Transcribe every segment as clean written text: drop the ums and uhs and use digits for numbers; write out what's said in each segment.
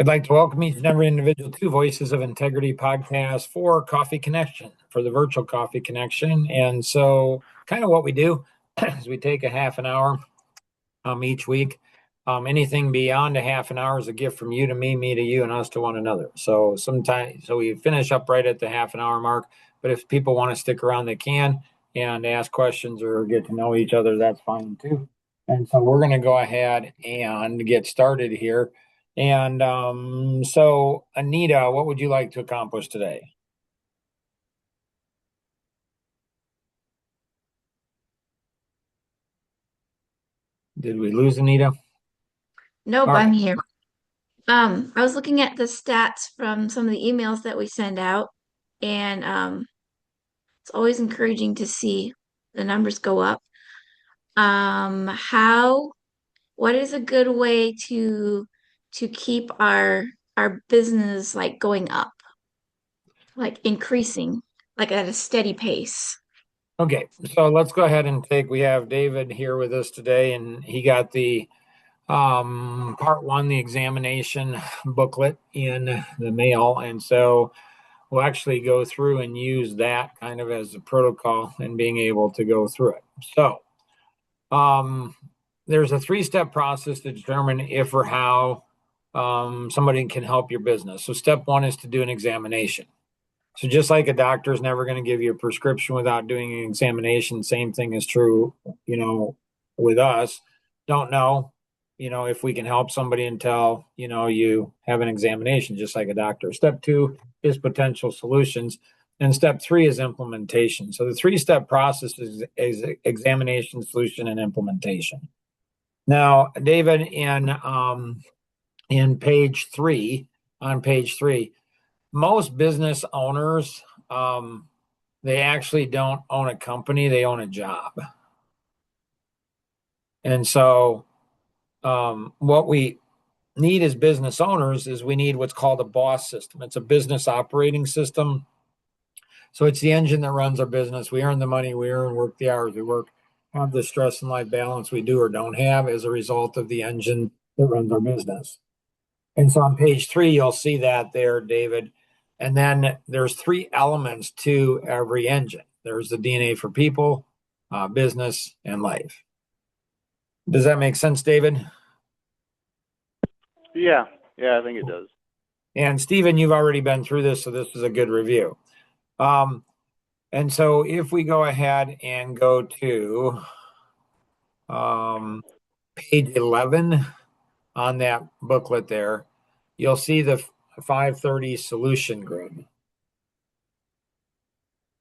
I'd like to welcome each and every individual to Voices of Integrity podcast for Coffee Connection, for the virtual Coffee Connection. And so, kind of what we do is we take a half an hour each week. Anything beyond a half an hour is a gift from you to me to you, and us to one another. So we finish up right at the half an hour mark. But if people want to stick around, they can and ask questions or get to know each other. That's fine too. And so we're going to go ahead and get started here. And so, Anita, what would you like to accomplish today? Did we lose Anita? Nope, All I'm right. here. I was looking at the stats from some of the emails that we send out, and it's always encouraging to see the numbers go up. How, what is a good way to keep our business like going up, like increasing, like at a steady pace? Okay. So let's go ahead and we have David here with us today, and he got the part one, the examination booklet in the mail. And so we'll actually go through and use that kind of as a protocol and being able to go through it. So, um, there's a three-step process to determine if or how somebody can help your business. So, step one is to do an examination. So, just like a doctor is never going to give you a prescription without doing an examination, same thing is true, with us. Don't know, if we can help somebody until, you have an examination, just like a doctor. Step two is potential solutions. And step three is implementation. So the three-step process is examination, solution, and implementation. Now, David, in page three, on page three, most business owners, they actually don't own a company, they own a job. And so, what we need as business owners is we need what's called a boss system. It's a business operating system. So it's the engine that runs our business. We earn the money we earn, work the hours we work, have the stress and life balance we do or don't have as a result of the engine that runs our business. And so on page three, you'll see that there, David. And then there's three elements to every engine. There's the DNA for people, business, and life. Does that make sense, David? Yeah, yeah, I think it does. And Stephen, you've already been through this, so this is a good review. Um, and so if we go ahead and go to um, page 11 on that booklet there, you'll see the 530 solution grid.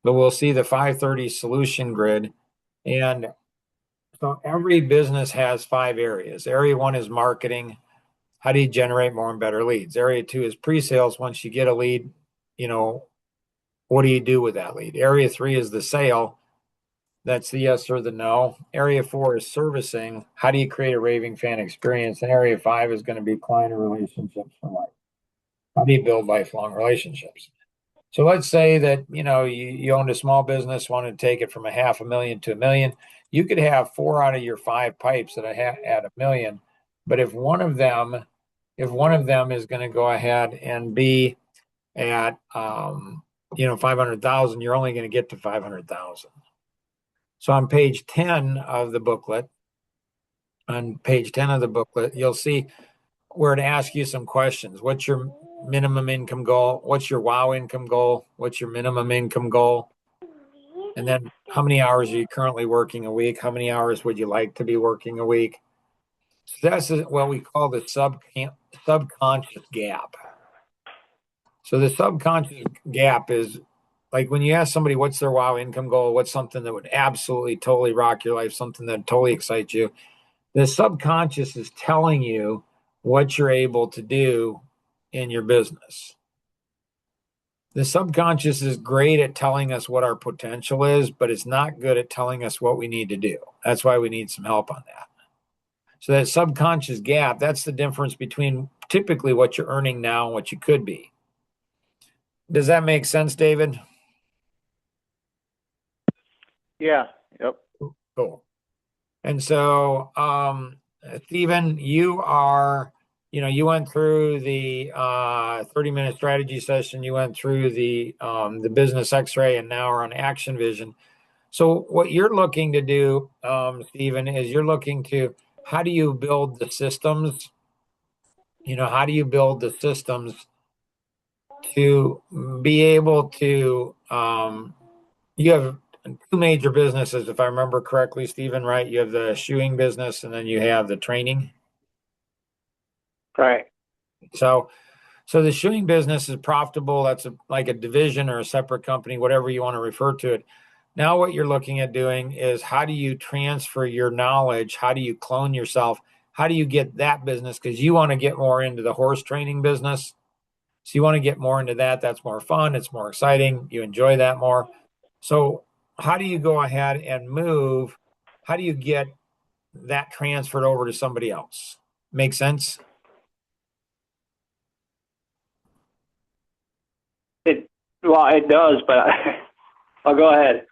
But we'll see the 530 solution grid. And so every business has five areas. Area one is marketing. How do you generate more and better leads? Area two is pre-sales. Once you get a lead, you know, what do you do with that lead? Area three is the sale. That's the yes or the no. Area four is servicing. How do you create a raving fan experience? And area five is going to be client relationships for life. How do you build lifelong relationships? So let's say that you owned a small business, wanted to take it from a half a million to a million. You could have four out of your five pipes that at a million, but if one of them is going to go ahead and be at 500,000, you're only going to get to 500,000. So on page 10 of the booklet, you'll see where to ask you some questions. What's your minimum income goal? What's your wow income goal? What's your minimum income goal? And then how many hours are you currently working a week? How many hours would you like to be working a week? So that's what we call the subconscious gap. So the subconscious gap is like when you ask somebody what's their wow income goal, what's something that would absolutely totally rock your life, something that totally excites you. The subconscious is telling you what you're able to do in your business. The subconscious is great at telling us what our potential is, but it's not good at telling us what we need to do. That's why we need some help on that. So that subconscious gap, that's the difference between typically what you're earning now and what you could be. Does that make sense, David? Yeah, yep. Cool. And so, Stephen, you are you went through the 30-minute strategy session, you went through the business x-ray, and now we're on action vision. So what you're looking to do, Stephen, is you're looking to, how do you build the systems? How do you build the systems to be able to, you have two major businesses, if I remember correctly, Stephen, right? You have the shoeing business and then you have the training. Right. So the shoeing business is profitable. That's like a division or a separate company, whatever you want to refer to it. Now, what you're looking at doing is, how do you transfer your knowledge? How do you clone yourself? How do you get that business? Because you want to get more into the horse training business. So you want to get more into that. That's more fun. It's more exciting. You enjoy that more. So how do you go ahead and move? How do you get that transferred over to somebody else? Make sense? It does, but I'll go ahead.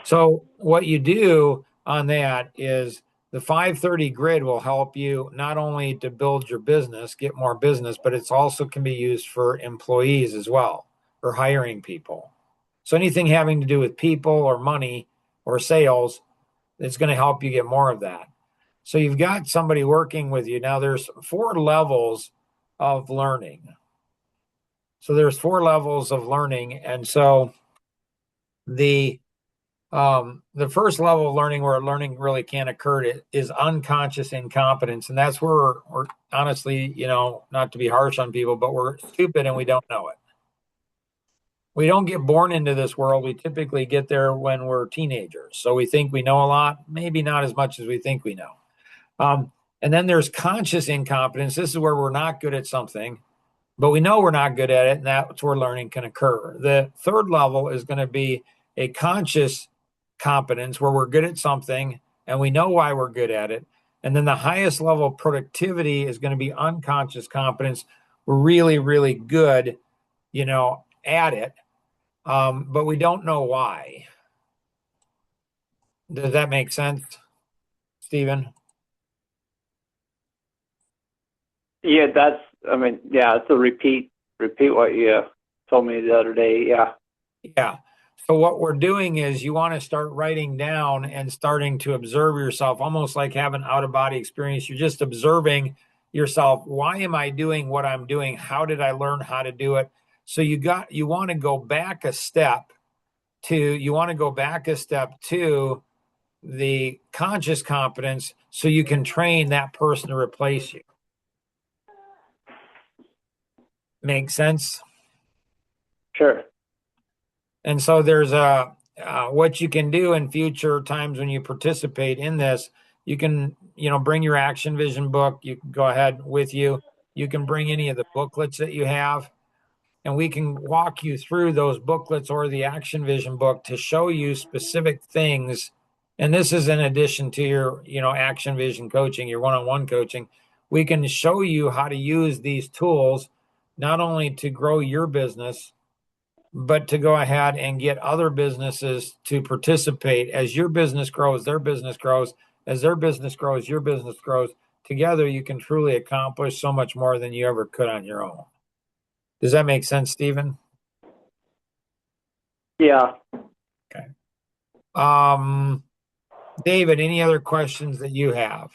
So what you do on that is, the 530 grid will help you not only to build your business, get more business, but it's also can be used for employees as well, for hiring people. So anything having to do with people or money or sales, it's going to help you get more of that. So you've got somebody working with you. Now there's 4 levels of learning. So there's 4 levels of learning. And so the first level of learning, where learning really can't occur, is unconscious incompetence. And that's where we're honestly, not to be harsh on people, but we're stupid and we don't know it. We don't get born into this world. We typically get there when we're teenagers. So we think we know a lot, maybe not as much as we think we know. And then there's conscious incompetence. This is where we're not good at something, but we know we're not good at it, and that's where learning can occur. The third level is going to be a conscious competence, where we're good at something and we know why we're good at it. And then the highest level of productivity is going to be unconscious competence. We're really, really good, at it, but we don't know why. Does that make sense, Stephen? Yeah, it's a repeat what you told me the other day. Yeah. Yeah. So what we're doing is, you want to start writing down and starting to observe yourself, almost like having out of body experience. You're just observing yourself. Why am I doing what I'm doing? How did I learn how to do it? So you want to go back a step to the conscious competence, so you can train that person to replace you. Make sense? Sure. And so there's what you can do in future times when you participate in this. You can, bring your action vision book. You can go ahead with you. You can bring any of the booklets that you have, and we can walk you through those booklets or the action vision book to show you specific things. And this is in addition to your, action vision coaching, your one-on-one coaching. We can show you how to use these tools, not only to grow your business, but to go ahead and get other businesses to participate. As your business grows, their business grows. As their business grows, your business grows. Together, you can truly accomplish so much more than you ever could on your own. Does that make sense, Stephen? Yeah. Okay. David, any other questions that you have?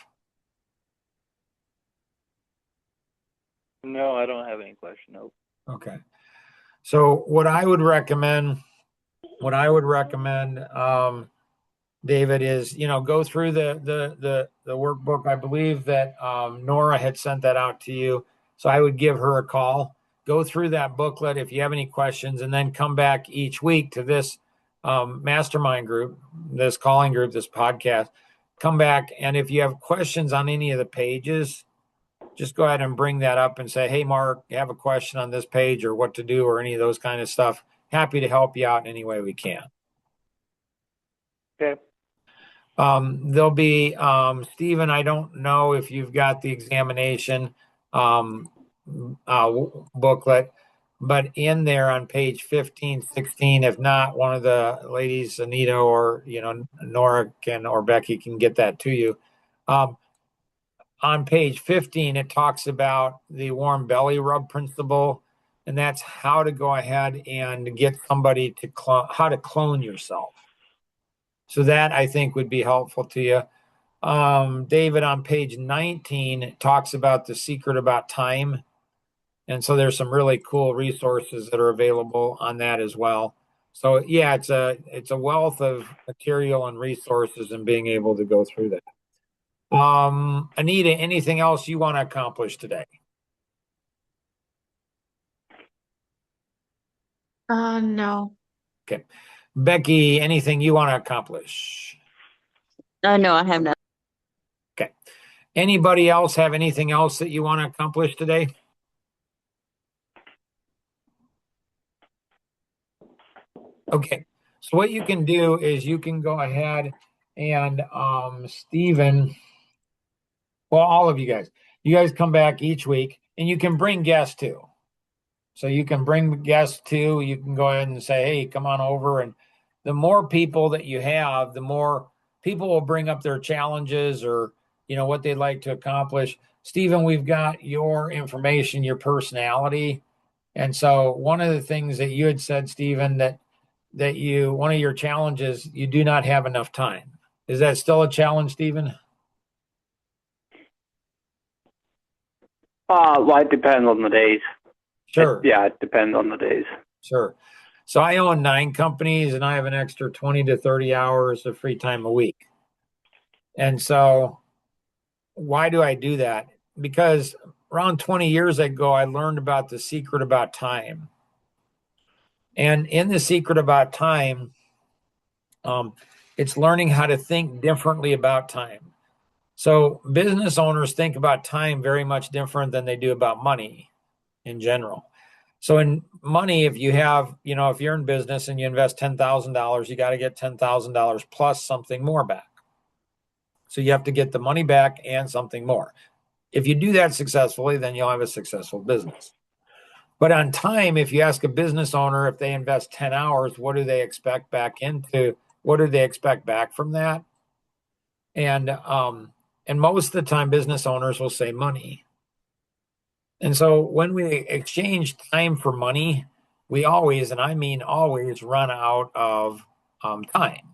No, I don't have any question. Nope. Okay. So what I would recommend, David, is, go through the workbook. I believe that Nora had sent that out to you. So I would give her a call, go through that booklet if you have any questions, and then come back each week to this mastermind group, this calling group, this podcast. Come back, and if you have questions on any of the pages, just go ahead and bring that up and say, hey, Mark, I have a question on this page, or what to do, or any of those kind of stuff. Happy to help you out in any way we can. Okay. There'll be, Stephen, I don't know if you've got the examination booklet, but in there on page 15, 16, if not, one of the ladies, Anita or, Nora or Becky can get that to you. on page 15, it talks about the warm belly rub principle, and that's how to go ahead and get somebody to how to clone yourself. So that I think would be helpful to you. David, on page 19, talks about the secret about time. And so there's some really cool resources that are available on that as well. So yeah, it's a wealth of material and resources and being able to go through that. Anita, anything else you want to accomplish today? No. Okay. Becky, anything you want to accomplish? No, I have not. Okay. Anybody else have anything else that you want to accomplish today? Okay. So what you can do is you can go ahead and Stephen, well, all of you guys come back each week and you can bring guests too. So you can bring guests too. You can go ahead and say, hey, come on over. And the more people that you have, the more people will bring up their challenges or, what they'd like to accomplish. Stephen, we've got your information, your personality. And so one of the things that you had said, Stephen, that one of your challenges, you do not have enough time. Is that still a challenge, Stephen? Well, it depends on the days. Sure. It depends on the days. Sure. So I own 9 companies and I have an extra 20 to 30 hours of free time a week. And so why do I do that? Because around 20 years ago, I learned about the secret about time. And in the secret about time, it's learning how to think differently about time. So business owners think about time very much different than they do about money in general. So in money, if you have, if you're in business and you invest $10,000, you got to get $10,000 plus something more back. So you have to get the money back and something more. If you do that successfully, then you'll have a successful business. But on time, if you ask a business owner if they invest 10 hours, what do they expect back from that? And most of the time, business owners will say money. And so when we exchange time for money, we always, and I mean always, run out of time.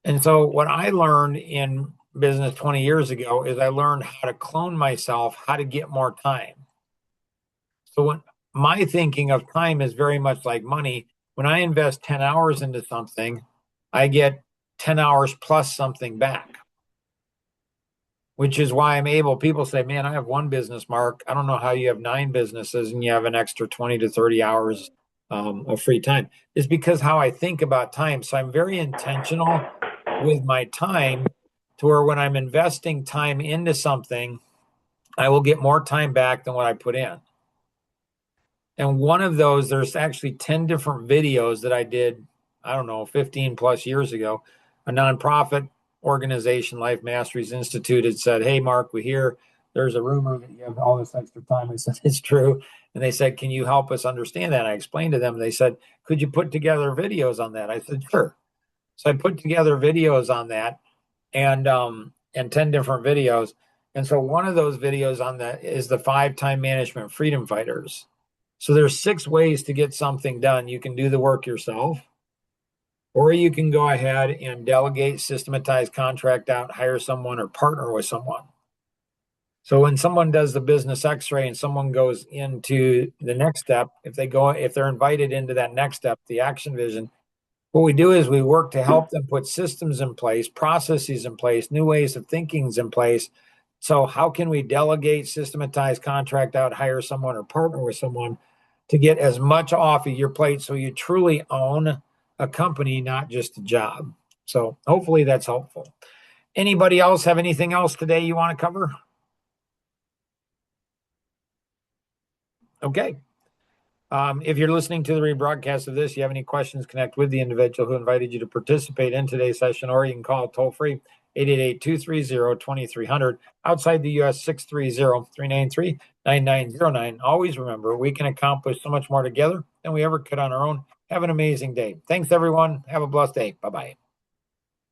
And so what I learned in business 20 years ago is I learned how to clone myself, how to get more time. So when my thinking of time is very much like money, when I invest 10 hours into something, I get 10 hours plus something back, which is why people say, man, I have one business, Mark. I don't know how you have 9 businesses and you have an extra 20 to 30 hours of free time. It's because how I think about time. So I'm very intentional with my time to where when I'm investing time into something, I will get more time back than what I put in. And one of those, there's actually 10 different videos that I did, 15 plus years ago. A nonprofit organization, Life Masteries Institute, had said, hey, Mark, we hear there's a rumor that you have all this extra time. I said, it's true. And they said, can you help us understand that? And I explained to them, they said, could you put together videos on that? I said, sure. So I put together videos on that and 10 different videos. And so one of those videos on that is the 5 time management freedom fighters. So there's 6 ways to get something done. You can do the work yourself, or you can go ahead and delegate, systematize, contract out, hire someone, or partner with someone. So when someone does the business x-ray and someone goes into the next step, if they're invited into that next step, the action vision, what we do is we work to help them put systems in place, processes in place, new ways of thinking in place. So how can we delegate, systematize, contract out, hire someone, or partner with someone to get as much off of your plate so you truly own a company, not just a job? So hopefully that's helpful. Anybody else have anything else today you want to cover? Okay. If you're listening to the rebroadcast of this, you have any questions, connect with the individual who invited you to participate in today's session, or you can call toll free 888-230-2300. Outside the U.S., 630-393-9909. Always remember, we can accomplish so much more together than we ever could on our own. Have an amazing day. Thanks, everyone. Have a blessed day. Bye-bye.